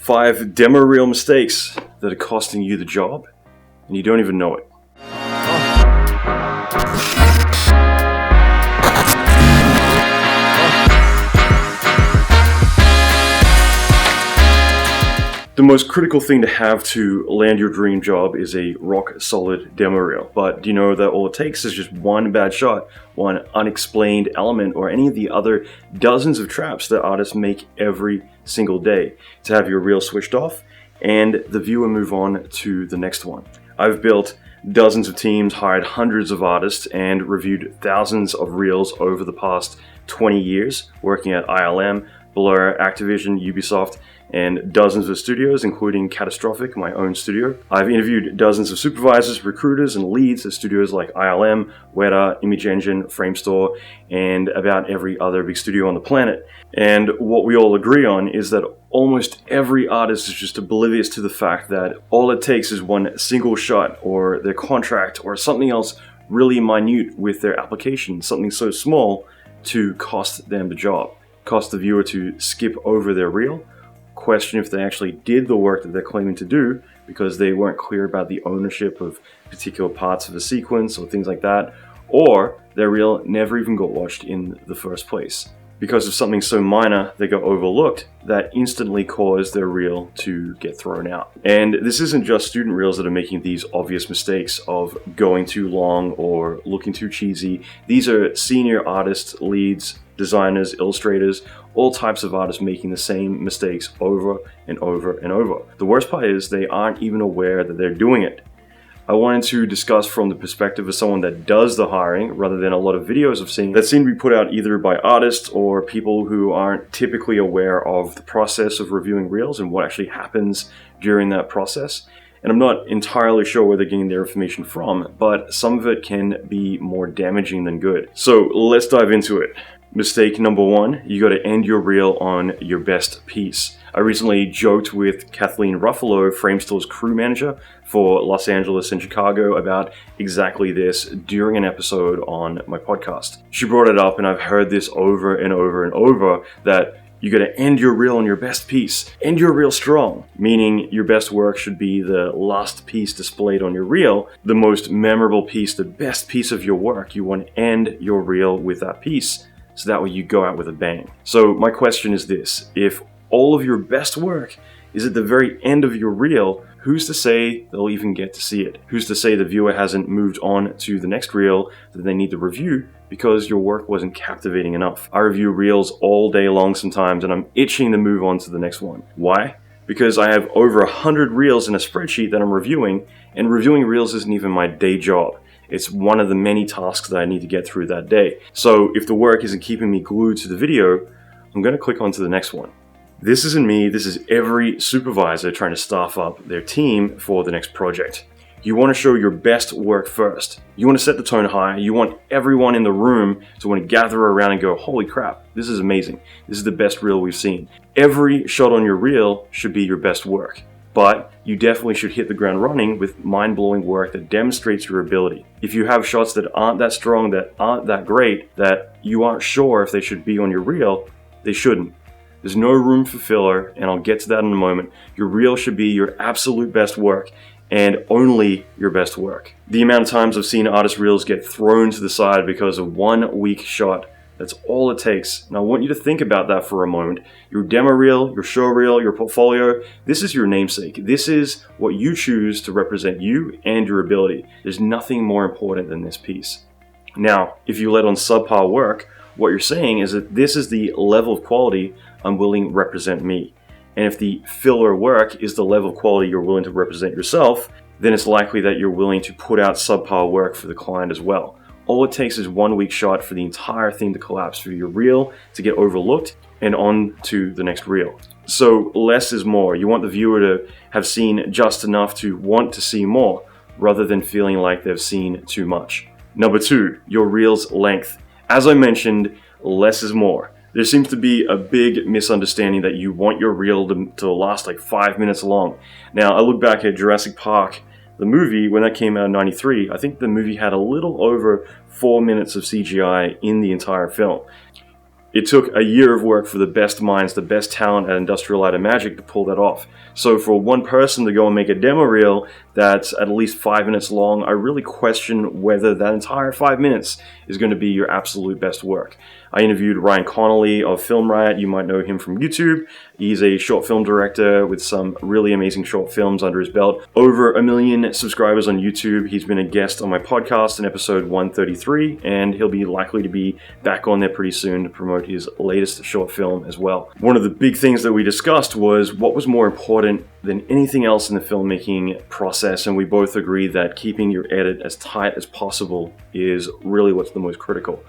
5 demo reel mistakes that are costing you the job, and you don't even know it. The most critical thing to have to land your dream job is a rock-solid demo reel. But do you know that all it takes is just one bad shot, one unexplained element, or any of the other dozens of traps that artists make every single day to have your reel switched off and the viewer move on to the next one? I've built dozens of teams, hired hundreds of artists, and reviewed thousands of reels over the past 20 years, working at ILM, Blur, Activision, Ubisoft, and dozens of studios, including Catastrophic, my own studio. I've interviewed dozens of supervisors, recruiters, and leads at studios like ILM, Weta, Image Engine, Framestore, and about every other big studio on the planet. And what we all agree on is that almost every artist is just oblivious to the fact that all it takes is one single shot, or their contract, or something else really minute with their application, something so small, to cost them the job, cost the viewer to skip over their reel, question if they actually did the work that they're claiming to do because they weren't clear about the ownership of particular parts of a sequence or things like that, or their reel never even got watched in the first place because of something so minor that got overlooked that instantly caused their reel to get thrown out. And this isn't just student reels that are making these obvious mistakes of going too long or looking too cheesy. These are senior artists, leads, designers, illustrators, all types of artists making the same mistakes over and over and over. The worst part is they aren't even aware that they're doing it. I wanted to discuss from the perspective of someone that does the hiring rather than a lot of videos I've seen that seem to be put out either by artists or people who aren't typically aware of the process of reviewing reels and what actually happens during that process. And I'm not entirely sure where they're getting their information from, but some of it can be more damaging than good. So let's dive into it. Mistake number 1, you got to end your reel on your best piece. I recently joked with Kathleen Ruffalo, Framestore's crew manager for Los Angeles and Chicago, about exactly this during an episode on my podcast. She brought it up, and I've heard this over and over and over, that you got to end your reel on your best piece. End your reel strong, meaning your best work should be the last piece displayed on your reel, the most memorable piece, the best piece of your work. You want to end your reel with that piece, so that way you go out with a bang. So my question is this: if all of your best work is at the very end of your reel, who's to say they'll even get to see it? Who's to say the viewer hasn't moved on to the next reel that they need to review because your work wasn't captivating enough? I review reels all day long sometimes, and I'm itching to move on to the next one. Why? Because I have over 100 reels in a spreadsheet that I'm reviewing, and reviewing reels isn't even my day job. It's one of the many tasks that I need to get through that day. So if the work isn't keeping me glued to the video, I'm going to click on to the next one. This isn't me, this is every supervisor trying to staff up their team for the next project. You want to show your best work first. You want to set the tone high. You want everyone in the room to want to gather around and go, holy crap, this is amazing. This is the best reel we've seen. Every shot on your reel should be your best work. But you definitely should hit the ground running with mind-blowing work that demonstrates your ability. If you have shots that aren't that strong, that aren't that great, that you aren't sure if they should be on your reel, they shouldn't. There's no room for filler, and I'll get to that in a moment. Your reel should be your absolute best work, and only your best work. The amount of times I've seen artist reels get thrown to the side because of one weak shot, that's all it takes. And I want you to think about that for a moment. Your demo reel, your show reel, your portfolio, this is your namesake. This is what you choose to represent you and your ability. There's nothing more important than this piece. Now, if you let on subpar work, what you're saying is that this is the level of quality I'm willing to represent me. And if the filler work is the level of quality you're willing to represent yourself, then it's likely that you're willing to put out subpar work for the client as well. All it takes is one weak shot for the entire thing to collapse, for your reel to get overlooked and on to the next reel. So less is more. You want the viewer to have seen just enough to want to see more, rather than feeling like they've seen too much. Number 2, your reel's length. As I mentioned, less is more. There seems to be a big misunderstanding that you want your reel to last like 5 minutes long. Now, I look back at Jurassic Park, the movie, when that came out in '93, I think the movie had a little over 4 minutes of CGI in the entire film. It took a year of work for the best minds, the best talent at Industrial Light and Magic to pull that off. So for one person to go and make a demo reel that's at least 5 minutes long, I really question whether that entire 5 minutes is going to be your absolute best work. I interviewed Ryan Connolly of Film Riot. You might know him from YouTube. He's a short film director with some really amazing short films under his belt. Over 1 million subscribers on YouTube. He's been a guest on my podcast in episode 133, and he'll be likely to be back on there pretty soon to promote his latest short film as well. One of the big things that we discussed was what was more important than anything else in the filmmaking process, and we both agreed that keeping your edit as tight as possible is really what's the most critical.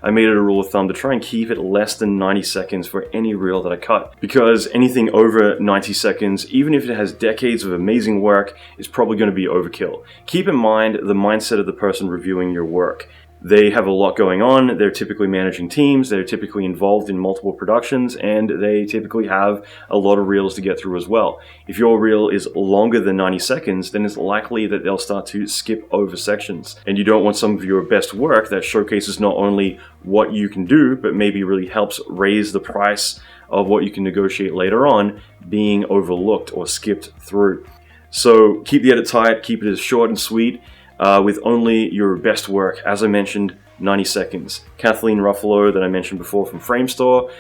I made it a rule of thumb to try and keep it less than 90 seconds for any reel that I cut, because anything over 90 seconds, even if it has decades of amazing work, is probably going to be overkill. Keep in mind the mindset of the person reviewing your work. They have a lot going on, they're typically managing teams, they're typically involved in multiple productions, and they typically have a lot of reels to get through as well. If your reel is longer than 90 seconds, then it's likely that they'll start to skip over sections. And you don't want some of your best work that showcases not only what you can do, but maybe really helps raise the price of what you can negotiate later on being overlooked or skipped through. So keep the edit tight, keep it as short and sweet, with only your best work. As I mentioned, 90 seconds. Kathleen Ruffalo, that I mentioned before from Framestore,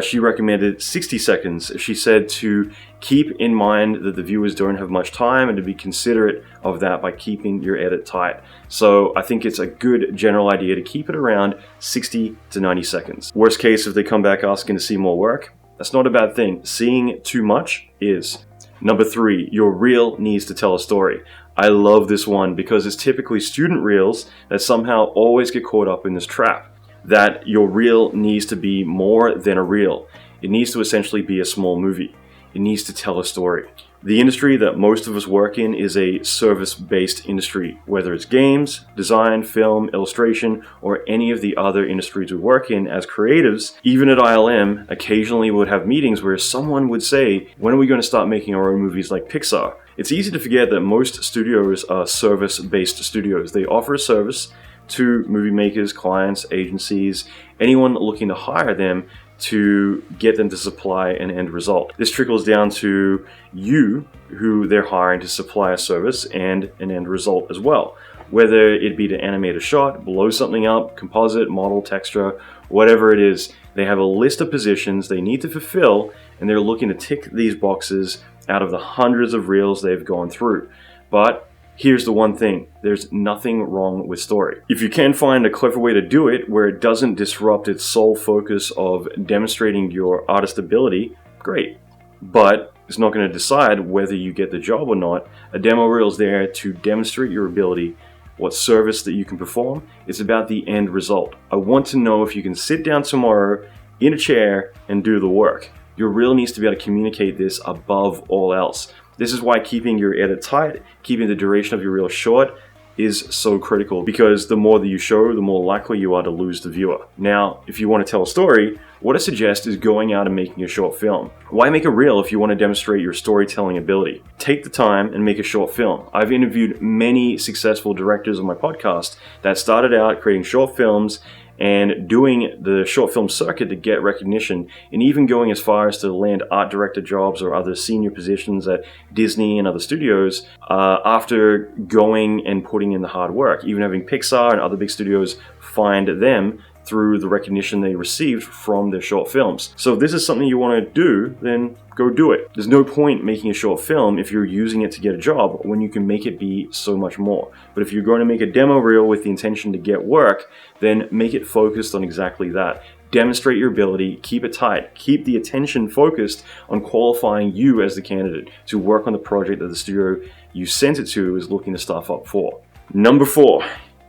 she recommended 60 seconds. She said to keep in mind that the viewers don't have much time and to be considerate of that by keeping your edit tight. So I think it's a good general idea to keep it around 60 to 90 seconds. Worst case, if they come back asking to see more work, that's not a bad thing. Seeing too much is. Number 3, your reel needs to tell a story. I love this one because it's typically student reels that somehow always get caught up in this trap, that your reel needs to be more than a reel. It needs to essentially be a small movie. It needs to tell a story. The industry that most of us work in is a service-based industry, whether it's games, design, film, illustration, or any of the other industries we work in as creatives. Even at ILM, occasionally we would have meetings where someone would say, when are we going to start making our own movies like Pixar? It's easy to forget that most studios are service-based studios. They offer a service to movie makers, clients, agencies, anyone looking to hire them to get them to supply an end result. This trickles down to you, who they're hiring to supply a service and an end result as well. Whether it be to animate a shot, blow something up, composite, model, texture, whatever it is, they have a list of positions they need to fulfill, and they're looking to tick these boxes out of the hundreds of reels they've gone through. But here's the one thing, there's nothing wrong with story. If you can find a clever way to do it where it doesn't disrupt its sole focus of demonstrating your artist ability, great. But it's not going to decide whether you get the job or not. A demo reel is there to demonstrate your ability, what service that you can perform. It's about the end result. I want to know if you can sit down tomorrow in a chair and do the work. Your reel needs to be able to communicate this above all else. This is why keeping your edit tight, keeping the duration of your reel short is so critical, because the more that you show, the more likely you are to lose the viewer. Now, if you want to tell a story, what I suggest is going out and making a short film. Why make a reel if you want to demonstrate your storytelling ability? Take the time and make a short film. I've interviewed many successful directors on my podcast that started out creating short films and doing the short film circuit to get recognition, and even going as far as to land art director jobs or other senior positions at Disney and other studios after going and putting in the hard work, even having Pixar and other big studios find them through the recognition they received from their short films. So if this is something you want to do, then go do it. There's no point making a short film if you're using it to get a job when you can make it be so much more. But if you're going to make a demo reel with the intention to get work, then make it focused on exactly that. Demonstrate your ability, keep it tight, keep the attention focused on qualifying you as the candidate to work on the project that the studio you sent it to is looking to staff up for. Number 4.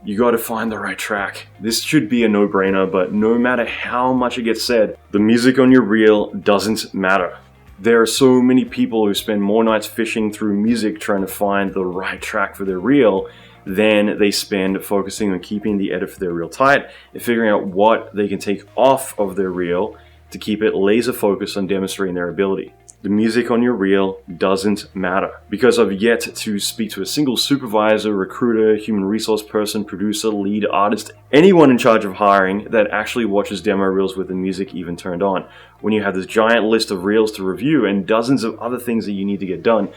You got to find the right track. This should be a no-brainer, but no matter how much it gets said, the music on your reel doesn't matter. There are so many people who spend more nights fishing through music trying to find the right track for their reel than they spend focusing on keeping the edit for their reel tight and figuring out what they can take off of their reel to keep it laser focused on demonstrating their ability. The music on your reel doesn't matter. Because I've yet to speak to a single supervisor, recruiter, human resource person, producer, lead, artist, anyone in charge of hiring that actually watches demo reels with the music even turned on. When you have this giant list of reels to review and dozens of other things that you need to get done,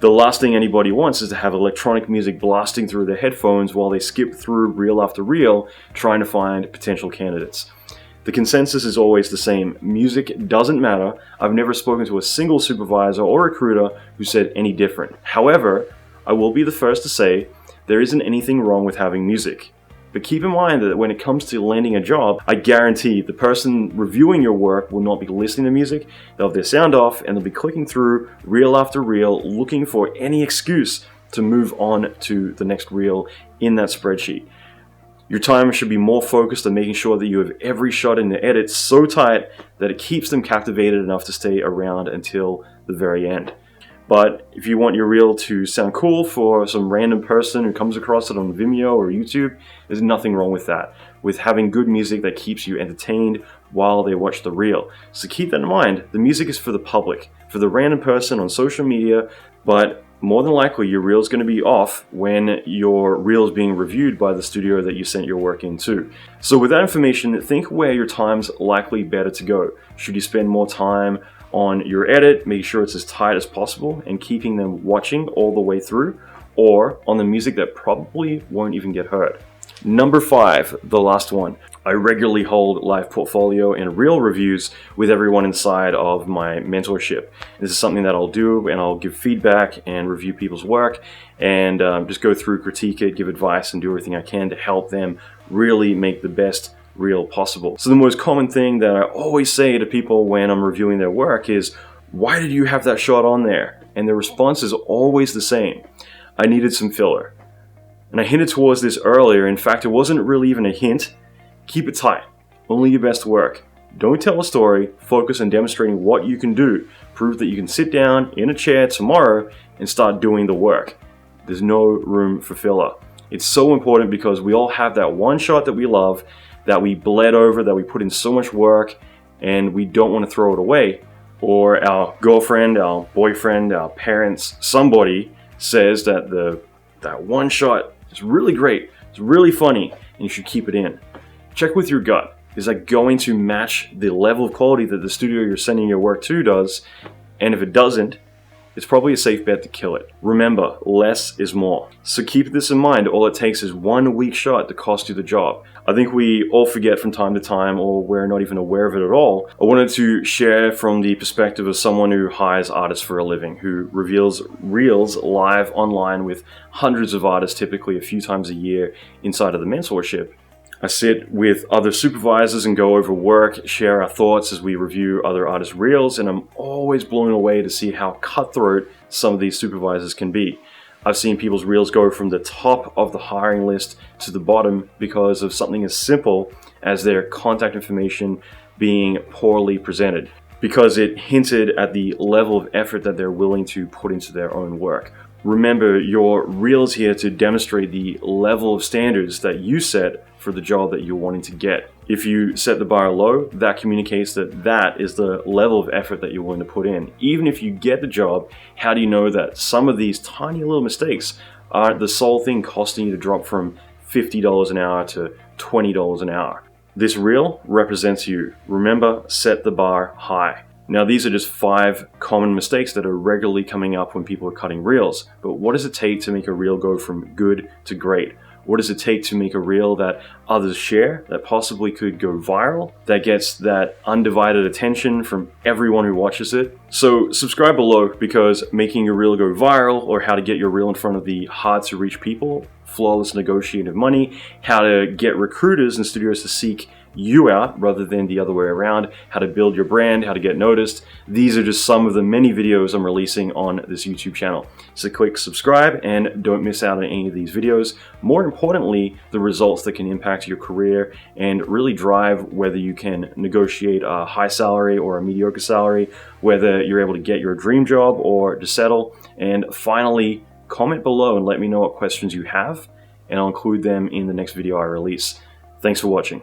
the last thing anybody wants is to have electronic music blasting through their headphones while they skip through reel after reel trying to find potential candidates. The consensus is always the same. Music doesn't matter. I've never spoken to a single supervisor or recruiter who said any different. However, I will be the first to say there isn't anything wrong with having music. But keep in mind that when it comes to landing a job, I guarantee the person reviewing your work will not be listening to music. They'll have their sound off and they'll be clicking through reel after reel looking for any excuse to move on to the next reel in that spreadsheet. Your time should be more focused on making sure that you have every shot in the edit so tight that it keeps them captivated enough to stay around until the very end. But if you want your reel to sound cool for some random person who comes across it on Vimeo or YouTube, there's nothing wrong with that. With having good music that keeps you entertained while they watch the reel. So keep that in mind. The music is for the public, for the random person on social media, but more than likely your reel is going to be off when your reel is being reviewed by the studio that you sent your work into. So with that information, think where your time's likely better to go. Should you spend more time on your edit, make sure it's as tight as possible and keeping them watching all the way through, or on the music that probably won't even get heard? Number 5, the last one. I regularly hold live portfolio and reel reviews with everyone inside of my mentorship. This is something that I'll do, and I'll give feedback and review people's work and just go through, critique it, give advice, and do everything I can to help them really make the best reel possible. So the most common thing that I always say to people when I'm reviewing their work is, why did you have that shot on there? And the response is always the same. I needed some filler. And I hinted towards this earlier. In fact, it wasn't really even a hint. Keep it tight. Only your best work. Don't tell a story. Focus on demonstrating what you can do. Prove that you can sit down in a chair tomorrow and start doing the work. There's no room for filler. It's so important because we all have that one shot that we love, that we bled over, that we put in so much work, and we don't want to throw it away. Or our girlfriend, our boyfriend, our parents, somebody says that that one shot is really great, it's really funny, and you should keep it in. Check with your gut. Is that going to match the level of quality that the studio you're sending your work to does? And if it doesn't, it's probably a safe bet to kill it. Remember, less is more. So keep this in mind. All it takes is one weak shot to cost you the job. I think we all forget from time to time, or we're not even aware of it at all. I wanted to share from the perspective of someone who hires artists for a living, who reveals reels live online with hundreds of artists, typically a few times a year inside of the mentorship. I sit with other supervisors and go over work, share our thoughts as we review other artists' reels, and I'm always blown away to see how cutthroat some of these supervisors can be. I've seen people's reels go from the top of the hiring list to the bottom because of something as simple as their contact information being poorly presented, because it hinted at the level of effort that they're willing to put into their own work. Remember, your reel is here to demonstrate the level of standards that you set for the job that you're wanting to get. If you set the bar low, that communicates that that is the level of effort that you're willing to put in. Even if you get the job, how do you know that some of these tiny little mistakes aren't the sole thing costing you to drop from $50 an hour to $20 an hour? This reel represents you. Remember, set the bar high. Now, these are just 5 common mistakes that are regularly coming up when people are cutting reels. But what does it take to make a reel go from good to great? What does it take to make a reel that others share, that possibly could go viral, that gets that undivided attention from everyone who watches it? So subscribe below, because making your reel go viral, or how to get your reel in front of the hard to reach people, flawless negotiating of money, how to get recruiters and studios to seek you out rather than the other way around, how to build your brand, how to get noticed. These are just some of the many videos I'm releasing on this YouTube channel. So click subscribe and don't miss out on any of these videos. More importantly, the results that can impact your career and really drive whether you can negotiate a high salary or a mediocre salary, whether you're able to get your dream job or to settle. And finally, comment below and let me know what questions you have, and I'll include them in the next video I release. Thanks for watching.